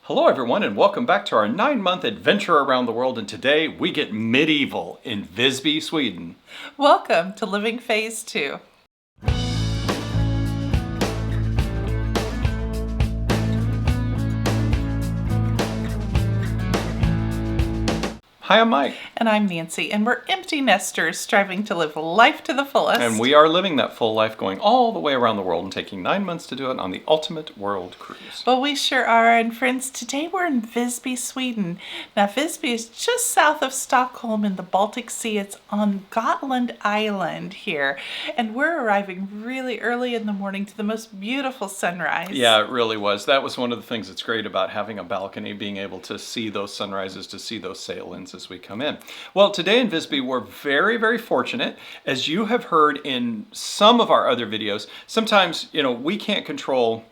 Hello everyone and welcome back to our 9-month adventure around the world, and today we get medieval in Visby, Sweden. Welcome to Living Phase 2. Hi, I'm Mike. And I'm Nancy, and we're empty nesters striving to live life to the fullest. And we are living that full life, going all the way around the world and taking 9 months to do it on the ultimate world cruise. Well, we sure are, and friends, today we're in Visby, Sweden. Now, Visby is just south of Stockholm in the Baltic Sea. It's on Gotland Island here, and we're arriving really early in the morning to the most beautiful sunrise. Yeah, it really was. That was one of the things that's great about having a balcony, being able to see those sunrises, to see those sail-ins as we come in. Well, today in Visby, we're very, very fortunate. As you have heard in some of our other videos, sometimes, we can't control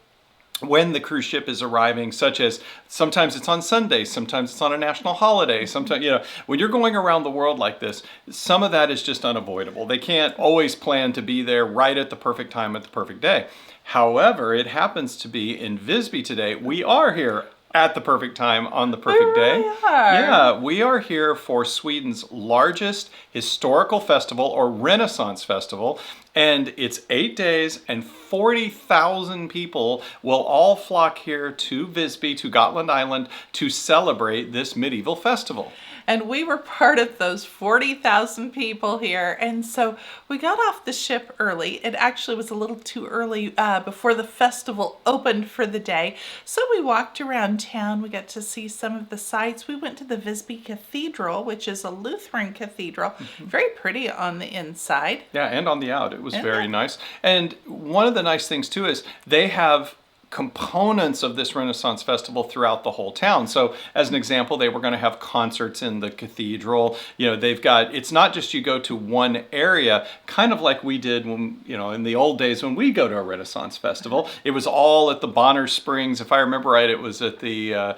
when the cruise ship is arriving, such as sometimes it's on Sunday, sometimes it's on a national holiday, sometimes, when you're going around the world like this, some of that is just unavoidable. They can't always plan to be there right at the perfect time at the perfect day. However, it happens to be in Visby today. We are here at the perfect time on the perfect day. Yeah, we are here for Sweden's largest historical festival, or Renaissance festival, and it's 8 days and 40,000 people will all flock here to Visby, to Gotland Island, to celebrate this medieval festival. And we were part of those 40,000 people here. And so we got off the ship early. It actually was a little too early before the festival opened for the day. So we walked around town. We got to see some of the sights. We went to the Visby Cathedral, which is a Lutheran cathedral. Mm-hmm. Very pretty on the inside. Yeah, and on the out. It was very nice. And one of the nice things too is they have components of this Renaissance festival throughout the whole town. So as an example, they were going to have concerts in the cathedral. They've got, it's not just you go to one area, kind of like we did when, in the old days when we go to a Renaissance festival. It was all at the Bonner Springs. If I remember right, it was at the,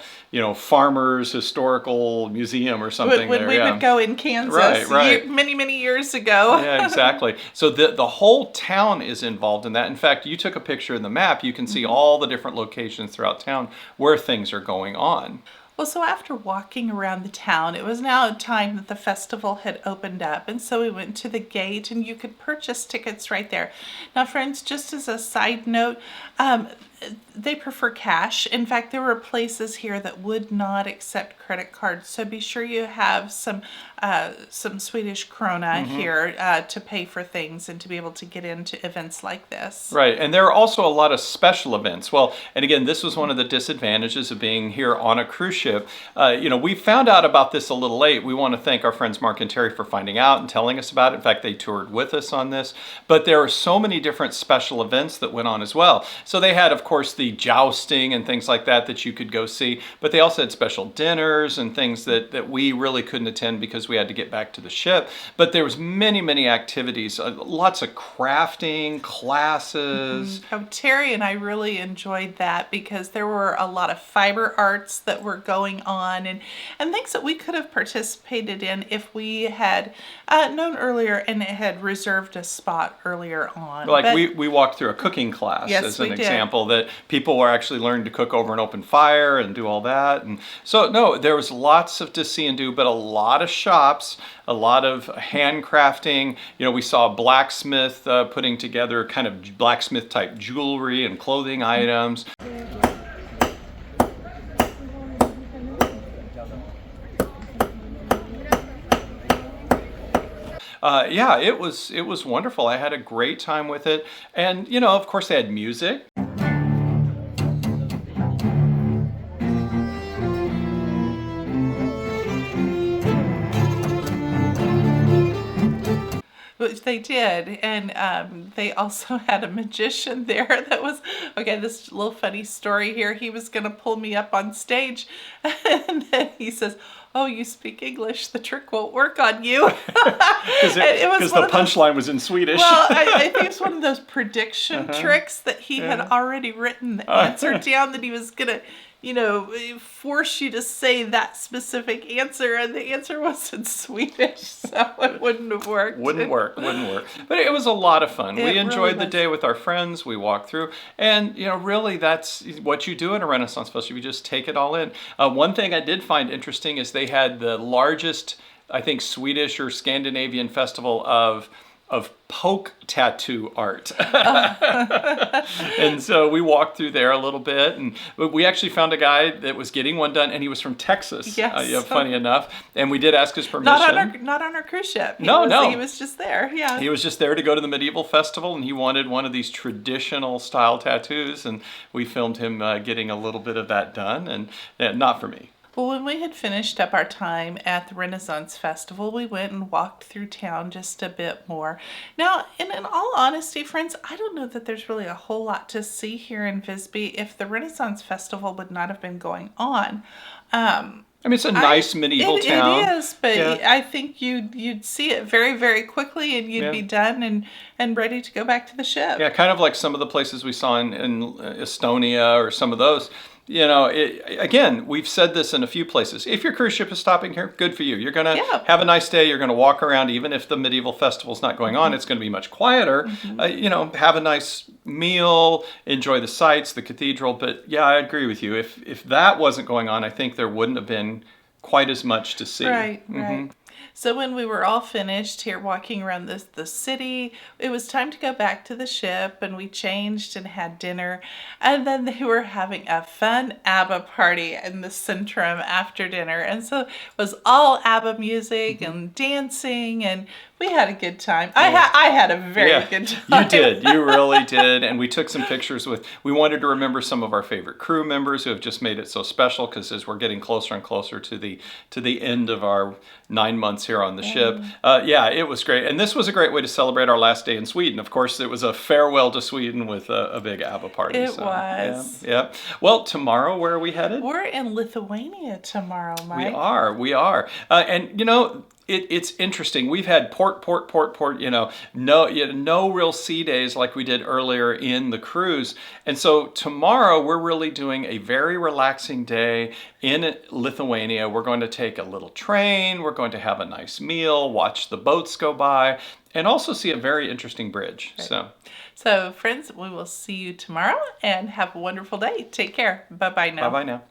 Farmers Historical Museum or something. When we would go in Kansas many years ago. Yeah, exactly. So the whole town is involved in that. In fact, you took a picture in the map. You can see all the different locations throughout town where things are going on. Well, so after walking around the town, it was now time that the festival had opened up, and so we went to the gate and you could purchase tickets right there. Now, friends, just as a side note, they prefer cash. In fact, there were places here that would not accept credit cards, so be sure you have some Swedish krona here to pay for things and to be able to get into events like this. Right, and there are also a lot of special events. Well, and again, this was one of the disadvantages of being here on a cruise ship. We found out about this a little late. We want to thank our friends Mark and Terry for finding out and telling us about it. In fact, they toured with us on this. But there are so many different special events that went on as well. So they had, of course, the jousting and things like that you could go see, but they also had special dinners and things that we really couldn't attend because we had to get back to the ship. But there was many activities, lots of crafting, classes. Oh, Terry and I really enjoyed that because there were a lot of fiber arts that were going on and things that we could have participated in if we had known earlier and had reserved a spot earlier on. We walked through a cooking class as an example that people were actually learning to cook over an open fire and do all that. And so, no, there was lots to see and do, but a lot of shops, a lot of handcrafting. We saw a blacksmith putting together kind of blacksmith type jewelry and clothing items. Yeah, it was wonderful. I had a great time with it. And, of course they had music. Which they did, and they also had a magician there that was, okay, this little funny story here. He was going to pull me up on stage, and then he says, "Oh, you speak English, the trick won't work on you." Because the punchline was in Swedish. Well, I think it's one of those prediction tricks that he had already written the answer down that he was going to force you to say that specific answer, and the answer was in Swedish, so it wouldn't have worked. Wouldn't work. But it was a lot of fun. We enjoyed the was. day with our friends. We walked through, and really, that's what you do at a Renaissance Festival. You just take it all in. One thing I did find interesting is they had the largest, I think, Swedish or Scandinavian festival of poke tattoo art. And so we walked through there a little bit, and we actually found a guy that was getting one done, and he was from Texas. Yes. Funny enough. And we did ask his permission. Not on our cruise ship. No. He was just there. Yeah. He was just there to go to the medieval festival, and he wanted one of these traditional style tattoos, and we filmed him getting a little bit of that done, and not for me. Well, when we had finished up our time at the Renaissance Festival, we went and walked through town just a bit more. Now, in all honesty, friends, I don't know that there's really a whole lot to see here in Visby if the Renaissance Festival would not have been going on. It's a nice medieval town. It is, but I think you'd see it very, very quickly, and you'd be done and ready to go back to the ship. Yeah, kind of like some of the places we saw in Estonia or some of those. Again, we've said this in a few places. If your cruise ship is stopping here, good for you. You're going to have a nice day. You're going to walk around. Even if the medieval festival's not going on, it's going to be much quieter. Have a nice meal, enjoy the sights, the cathedral. But yeah, I agree with you. If that wasn't going on, I think there wouldn't have been quite as much to see. Right. So when we were all finished here walking around the city, it was time to go back to the ship, and we changed and had dinner. And then they were having a fun ABBA party in the Centrum after dinner. And so it was all ABBA music and dancing, and we had a good time. I had a very good time. You did. You really did. And we took some pictures we wanted to remember some of our favorite crew members who have just made it so special, because as we're getting closer and closer to the end of our 9 months here on the ship. It was great. And this was a great way to celebrate our last day in Sweden. Of course, it was a farewell to Sweden with a big ABBA party. It was. Yeah. Well, tomorrow, where are we headed? We're in Lithuania tomorrow, Mike. We are. It's interesting. We've had port, no real sea days like we did earlier in the cruise. And so tomorrow we're really doing a very relaxing day in Lithuania. We're going to take a little train. We're going to have a nice meal, watch the boats go by, and also see a very interesting bridge. Right. So friends, we will see you tomorrow, and have a wonderful day. Take care. Bye-bye now. Bye-bye now.